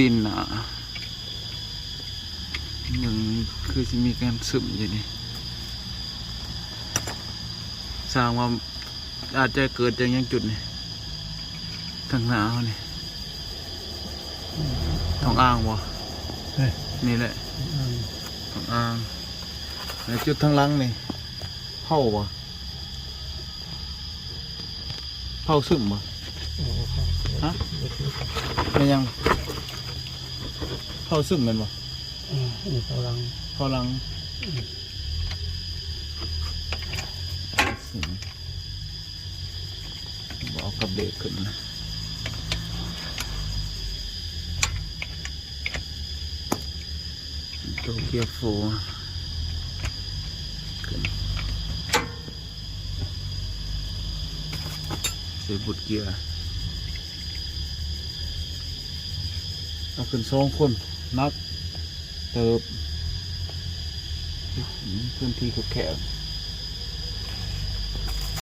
ตีนหนาอย่างคือจะมีการซึมอยู่นี่สร้างว่าอาจจะเกิดจากยังจุดนี่ทางหนาเขานี่ทองอ่างวะนี่แหละทองอ่างแล้วจุดทางหลังนี่เผาวะเผาซึมวะฮะเป็นยังเผาซึมเป็นวะนี่พลังบอกกับเด็กขึ้นนะโตเกียวโฟขึ้นเสียบุตรเกียร์เอาขึ้น2 คนนักเติบพื้นที่แคบ